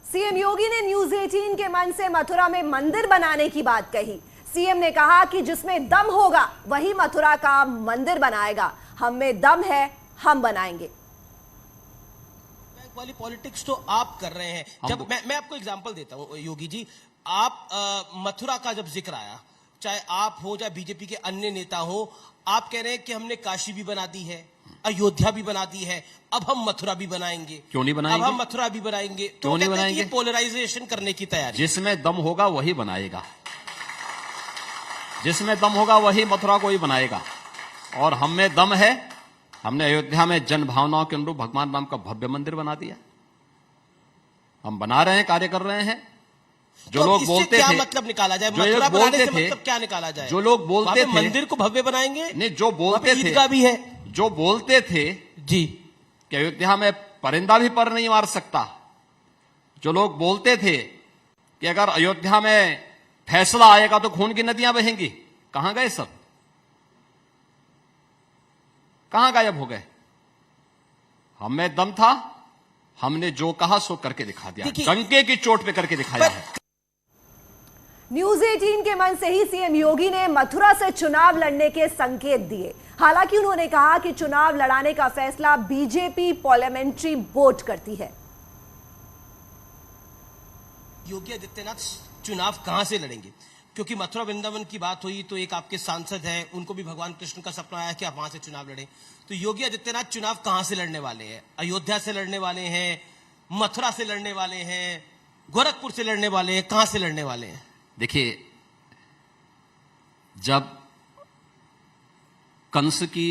CM योगी ने news 18 के मंच से मथुरा में मंदिर बनाने की बात कही। सीएम ने कहा कि जिसमें दम होगा वही मथुरा का मंदिर बनाएगा। हम में दम है, हम बनाएंगे। वाली पॉलिटिक्स तो आप कर रहे हैं। जब मैं आपको एग्जांपल देता हूं योगी जी, आप मथुरा का जब जिक्र आया, चाहे आप हो चाहे बीजेपी के अन्य नेता हो, आप कह रहे हैं कि हमने काशी भी बना दी है, अयोध्या भी बना दी है, अब हम मथुरा भी बनाएंगे। क्यों नहीं बनाएंगे? अब हम मथुरा भी बनाएंगे। क्यों नहीं बनाएंगे? पोलराइजेशन करने की तैयारी। जिसमें दम होगा वही बनाएगा, जिसमें दम होगा वही मथुरा को ही बनाएगा। और हम में दम है। हमने अयोध्या में जन भावनाओं के अनुरूप भगवान राम का भव्य मंदिर बना दिया। हम बना रहे हैं, कार्य कर रहे हैं। जो लोग बोलते थे, मतलब निकाला जाए, जो लोग बोलते थे, मतलब क्या निकाला जाए? जो लोग बोलते थे मंदिर को भव्य बनाएंगे, नहीं, जो बोलते थे, ईदगाह भी है, जो बोलते थे जी कि अयोध्या में परिंदा भी पर नहीं मार सकता, जो लोग बोलते थे कि अगर अयोध्या में फैसला आएगा तो खून की नदियां बहेंगी, कहां गए सब? कहां गायब हो गए? हम में दम था, हमने जो कहा सो करके दिखा दिया, डंके की चोट पे करके दिखाया है। न्यूज 18 के मंच से ही सीएम योगी ने मथुरा से चुनाव लड़ने के संकेत दिए। हालांकि उन्होंने कहा कि चुनाव लड़ाने का फैसला बीजेपी पार्लियामेंट्री बोर्ड करती है। योगी आदित्यनाथ चुनाव कहां से लड़ेंगे? क्योंकि मथुरा वृंदावन की बात हुई तो एक आपके सांसद हैं, उनको भी भगवान कृष्ण का सपना आया कि आप वहां से चुनाव लड़ें। तो योगी आदित्यनाथ चुनाव कहां से लड़ने वाले हैं? अयोध्या से लड़ने वाले हैं, मथुरा से लड़ने वाले हैं, गोरखपुर से लड़ने वाले हैं, कहां से लड़ने वाले हैं? देखिए, जब कंस की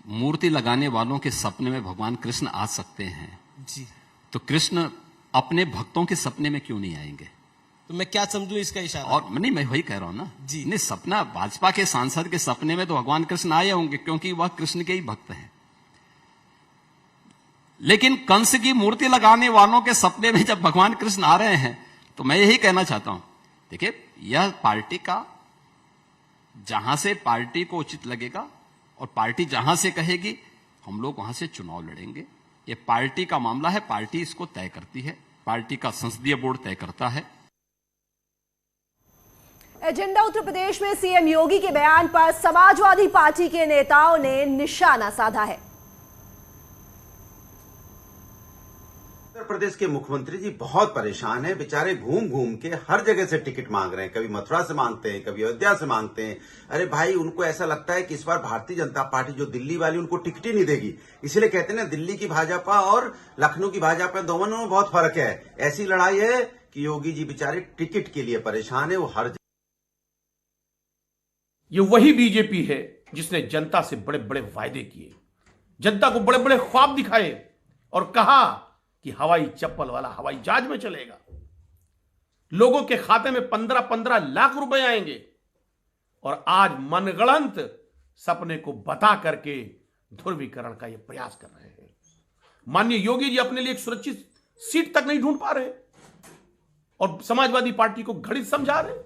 मूर्ति लगाने वालों के सपने में भगवान कृष्ण आ सकते हैं जी, तो कृष्ण अपने भक्तों के सपने में क्यों नहीं आएंगे? तो मैं क्या समझूं इसका इशारा? और नहीं, मैं वही कह रहा हूं ना जी, नहीं, सपना भाजपा के सांसद के सपने में तो भगवान कृष्ण आए होंगे, क्योंकि वह कृष्ण के ही भक्त हैं। लेकिन कंस की मूर्ति लगाने वालों के सपने में जब भगवान कृष्ण आ रहे हैं, तो मैं यही कहना चाहता हूं, देखिए, यह पार्टी का, जहां से पार्टी को उचित लगेगा और पार्टी जहां से कहेगी, हम लोग वहां से चुनाव लड़ेंगे। यह पार्टी का मामला है, पार्टी इसको तय करती है, पार्टी का संसदीय बोर्ड तय करता है। एजेंडा उत्तर प्रदेश में सीएम योगी के बयान पर समाजवादी पार्टी के नेताओं ने निशाना साधा है। उत्तर प्रदेश के मुख्यमंत्री जी बहुत परेशान हैं, बेचारे घूम घूम के हर जगह से टिकट मांग रहे हैं। कभी मथुरा से मांगते हैं, कभी अयोध्या से मांगते हैं। अरे भाई, उनको ऐसा लगता है कि इस बार भारतीय जनता पार्टी जो दिल्ली वाली, उनको टिकट ही नहीं देगी। इसलिए कहते हैं ना, दिल्ली की भाजपा और लखनऊ की भाजपा दोनों में बहुत फर्क है। ऐसी लड़ाई है कि योगी जी बेचारे टिकट के लिए परेशान है। वो हर ये वही बीजेपी है जिसने जनता से बड़े बड़े वायदे किए, जनता को बड़े बड़े ख्वाब दिखाए और कहा कि हवाई चप्पल वाला हवाई जहाज में चलेगा, लोगों के खाते में 15-15 लाख रुपए आएंगे। और आज मनगढ़ंत सपने को बता करके ध्रुवीकरण का यह प्रयास कर रहे हैं। माननीय योगी जी अपने लिए एक सुरक्षित सीट तक नहीं ढूंढ पा रहे और समाजवादी पार्टी को घड़ित समझा रहे।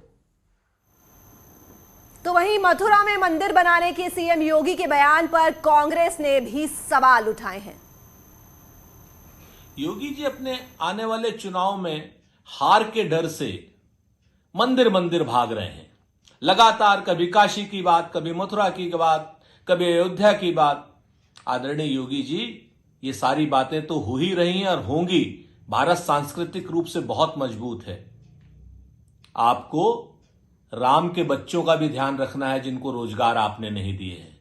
तो वहीं मथुरा में मंदिर बनाने के सीएम योगी के बयान पर कांग्रेस ने भी सवाल उठाए हैं। योगी जी अपने आने वाले चुनाव में हार के डर से मंदिर मंदिर भाग रहे हैं। लगातार कभी काशी की बात, कभी मथुरा की बात, कभी अयोध्या की बात। आदरणीय योगी जी, ये सारी बातें तो हो ही रही हैं और होंगी। भारत सांस्कृतिक रूप से बहुत मजबूत है। आपको राम के बच्चों का भी ध्यान रखना है, जिनको रोजगार आपने नहीं दिए हैं।